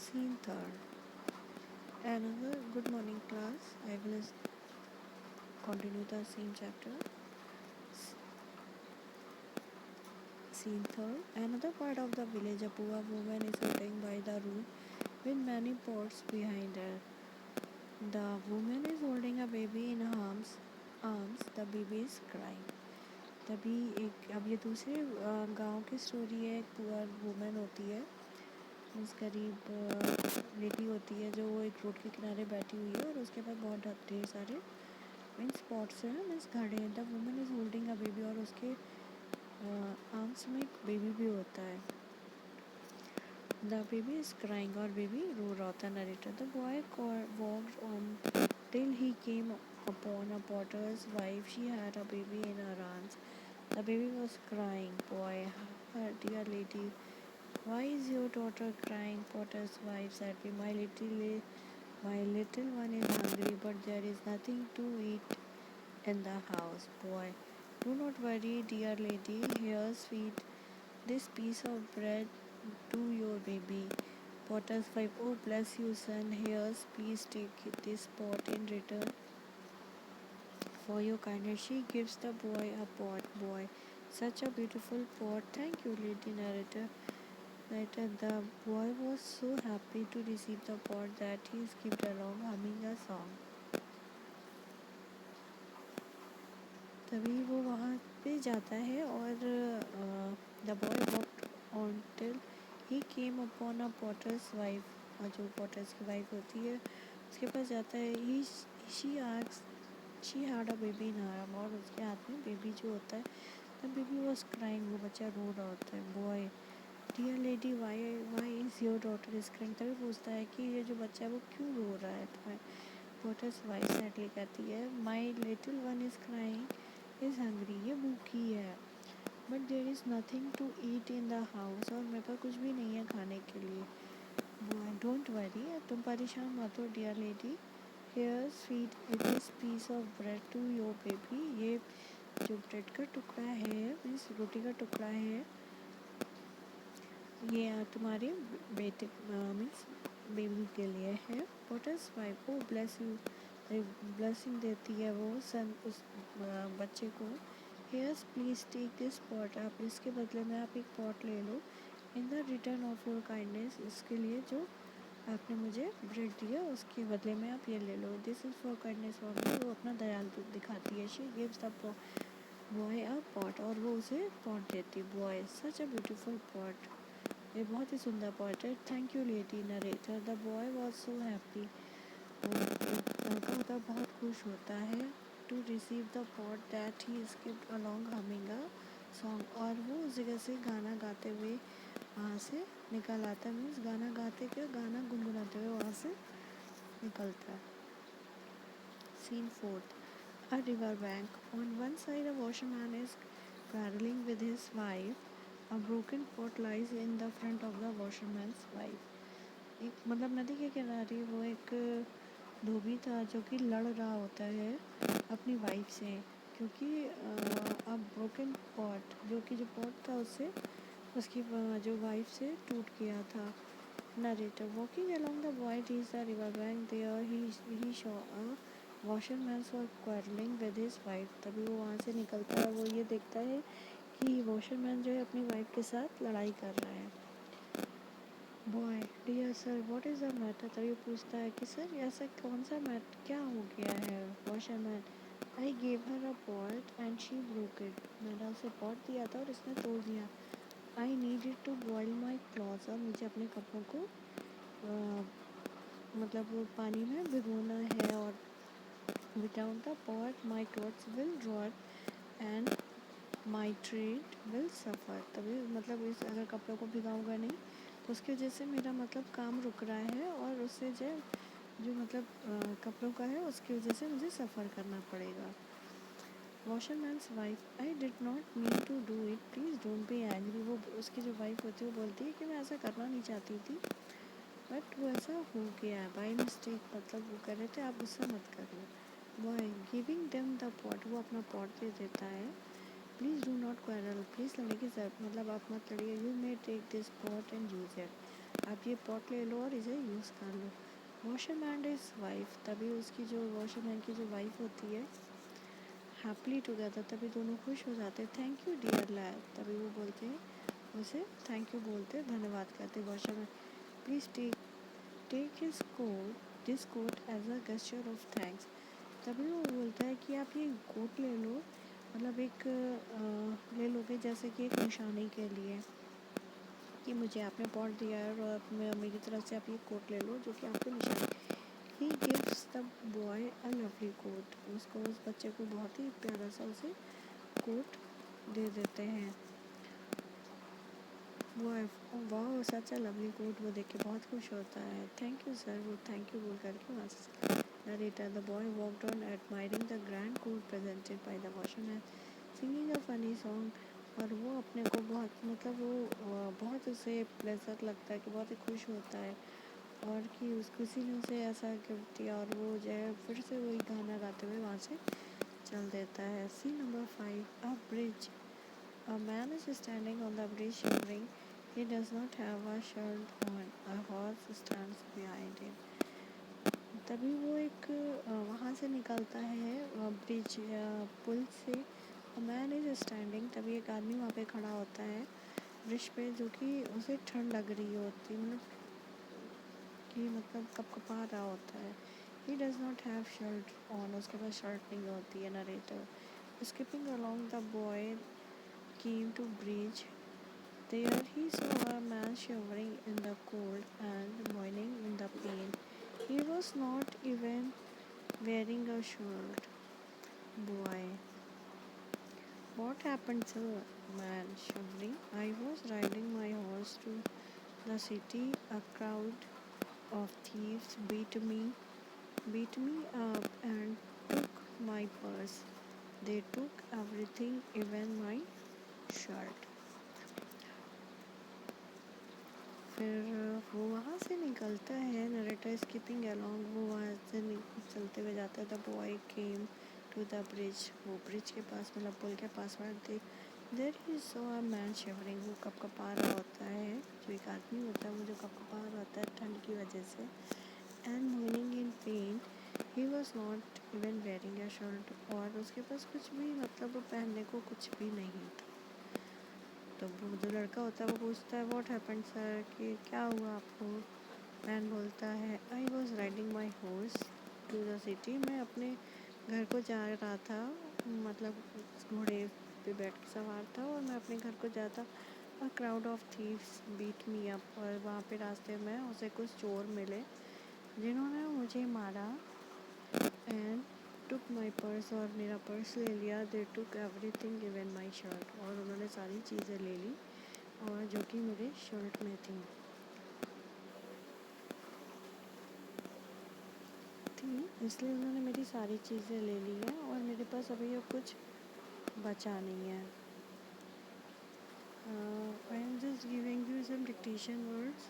Scene third. Another good morning class. I will continue the same chapter. Scene third. Another part of the village. A poor woman is sitting by the road with many pots behind her. The woman is holding a baby in her arms. The baby is crying. तभी अब ये दूसरे गांव की story है। एक poor women होती है, मीन्स गरीब लेडी होती है, जो वो एक रोड के किनारे बैठी हुई है और उसके पास बहुत ढेर सारे मीन्स पॉट्स हैं, मीन्स घड़े हैं। The women is holding a baby और उसके आर्म्स में एक बेबी भी होता है। द बेबी इज़ क्राइंग और बेबी रो रहा होता है। Narrator the boy walked on till he came upon a potter's wife. She had a baby in her arms. The baby was crying. Boy, dear lady, why is your daughter crying? Potter's wife said, my little one is hungry, but there is nothing to eat in the house. Boy, do not worry, dear lady. Here's feed this piece of bread to your baby. Potter's wife, oh bless you, son. Here's please take this pot in return for your kindness. She gives the boy a pot. Boy, such a beautiful pot. Thank you, lady narrator. The boy was so happy to receive the pot that he skipped along humming a song. तभी वो वहाँ पे जाता है और the boy walked on till he came upon a potter's wife. और जो potter's की वाइफ होती है उसके पास जाता है। She had a baby in her arm और उसके हाथ में बेबी जो होता है। द बेबी वॉज क्राइंग, वो बच्चा रो रहा होता है। Boy, dear lady, why is your daughter is crying. तभी पूछता है कि ये जो बच्चा है वो क्यों रो रहा है तुम्हें। पॉटर्स वाइफ सैडली कहती है, my little one is crying is hungry, ये भूखी है। But there is nothing to eat in the house, और मेरे पास कुछ भी नहीं है खाने के लिए। डोंट वरी, तुम परेशान मत हो dear lady. Here feed this piece of bread to your baby. ये जो ब्रेड का टुकड़ा है, मीन्स रोटी का टुकड़ा है, ये तुम्हारे बेटे मीन्स बेबी के लिए है। Potter's wife, oh bless you, blessing देती है वो सन उस बच्चे को। Here's please take this pot, आप इसके बदले में आप एक पॉट ले लो। In the return of your kindness, इसके लिए जो आपने मुझे ब्रेड दिया उसके बदले में आप ये ले लो। This is for kindness for me, वो अपना दयालु दिखाती है। She gives the boy a pot, और वो उसे पॉट देती। Boy, such a beautiful pot, ये बहुत ही सुंदर पॉट है। Thank you lady narrator. The boy was so happy, लड़का होता बहुत खुश होता है। To receive the pot that he skipped along humming a song, और वो उस जगह से गाना गाते हुए वहाँ से निकल आता है। मीन्स गाना गाते क्या, गाना गुनगुनाते हुए वहाँ से निकलता है। Scene fourth. A river bank. On one side a washerman is quarreling with his wife. A broken pot lies in the front of the washerman's wife. एक मतलब नदी के किनारे वो एक धोबी था जो कि लड़ रहा होता है अपनी वाइफ से, क्योंकि अब ब्रोकन पॉट, जो कि जो पॉट था उससे उसकी जो वाइफ से टूट गया था। Narrator, walking along the boy reached the river bank. There he saw a washerman was quarreling with his wife. तभी वो वहाँ से निकलता है, वो ये देखता है कि वॉशरमैन जो है अपनी वाइफ के साथ लड़ाई कर रहा है। Boy, dear sir, what is the matter. तभी पूछता है कि सर ऐसा कौन सा मैटर, क्या हो गया है। Washerman, I gave her a pot and she broke it. मैंने उसे पॉट दिया था और इसने तोड़ दिया। I needed to boil my clothes, और मुझे अपने कपड़ों को मतलब पानी में भिगोना है, और without the pot my clothes will rot and my trade will suffer. तभी मतलब इस अगर कपड़ों को भिगाऊंगा नहीं तो उसकी वजह से मेरा मतलब काम रुक रहा है, और उससे जो मतलब कपड़ों का है उसकी वजह से मुझे सफ़र करना पड़ेगा। Washerman's wife, I did not mean to do it, please don't be angry. वो उसकी जो वाइफ होती है वो बोलती है कि मैं ऐसा करना नहीं चाहती थी, बट वो ऐसा हो गया है बाई मिस्टेक, मतलब वो कर रहे थे, आप गुस्सा मत करिए। Boy, giving them the pot, वो अपना पॉट दे देता है। Please do not quarrel, please लड़ने की मतलब आप मत लड़िए। You may take this pot and use it, आप ये पॉट ले लो और इसे यूज़ कर लो। वॉशरमैन इज़ वाइफ, तभी उसकी जो वॉशरमैन की जो वाइफ होती है, हैप्पीली टुगेदर, तभी दोनों खुश हो जाते हैं। थैंक यू डियर लैड, तभी वो बोलते हैं उसे थैंक यू बोलते, धन्यवाद करते। Washerman please take his coat this coat as a gesture of thanks, तभी वो बोलता है कि आप ये कोट ले लो, मतलब एक ले लोगे जैसे कि एक निशानी के लिए कि मुझे आपने पॉट दिया है और मेरी तरफ से आप ये कोट ले लो जो कि आपके निशानी। He gives the boy a lovely coat, उसको उस बच्चे को बहुत ही प्यारा सा उसे कोट दे देते हैं। वो वाह सच अ लवली कोट, वो देख के बहुत खुश होता है। थैंक यू सर, वो थैंक यू बोल करके वहाँ से narrator the boy walked on admiring the grand coat presented by the washerman singing a funny song, और वो अपने को बहुत मतलब वो बहुत उसे प्लेजर लगता है कि बहुत ही खुश होता है और कि उस किसी ने उसे ऐसा गिफ्ट दिया, और वो जो है फिर से वही गाना गाते हुए वहाँ से चल देता है। Scene number 5, a bridge. A man is standing on the bridge shivering. He does not have a shirt on. A horse stands behind him. तभी वो एक वहाँ से निकलता है ब्रिज पुल से। A man is standing, तभी एक आदमी वहाँ पे खड़ा होता है ब्रिज पे, जो कि उसे ठंड लग रही होती है, मतलब कपकपा रहा होता है। He does not have shirt on, उसके पास शर्ट नहीं होती है। Narrator skipping along the boy came to bridge. There he saw a man shivering in the cold and moaning in the pain. He was not even wearing a shirt. Boy, what happened, sir? Man shivering. I was riding my horse to the city. A crowd of thieves beat me up and took my purse. They took everything, even my shirt. फिर वो वहाँ से निकलता है। Narrator skipping along, वो वहाँ से चलते हुए जाता है। The boy came to the bridge, वो ब्रिज के पास मतलब पुल के पास में देर ही सो अ मैन शिवरिंग, वो कपकपा रहा होता है, जो एक आदमी होता है वो जो कपकपा रहा होता है ठंड की वजह से। And morning in pen, he was not even wearing a shirt, और उसके पास कुछ भी मतलब पहनने को कुछ भी नहीं था। तो वो जो लड़का होता है वो पूछता है व्हाट हैपेंड सर, कि क्या हुआ आपको। मैन बोलता है I was riding my horse to the city, मैं अपने घर को जा रहा था, मतलब घोड़े पे बैठ के सवार था और मैं अपने घर को जाता। A crowd of thieves beat me up, और वहाँ पे रास्ते में उसे कुछ चोर मिले जिन्होंने मुझे मारा। एंड टुक माई पर्स, और मेरा पर्स ले लिया। They took everything even my shirt, और उन्होंने सारी चीज़ें ले ली और जो कि मेरे शर्ट में थी इसलिए उन्होंने मेरी सारी चीज़ें ले ली हैं और मेरे पास अभी अब कुछ बचा नहीं है। I am just giving you some dictation words.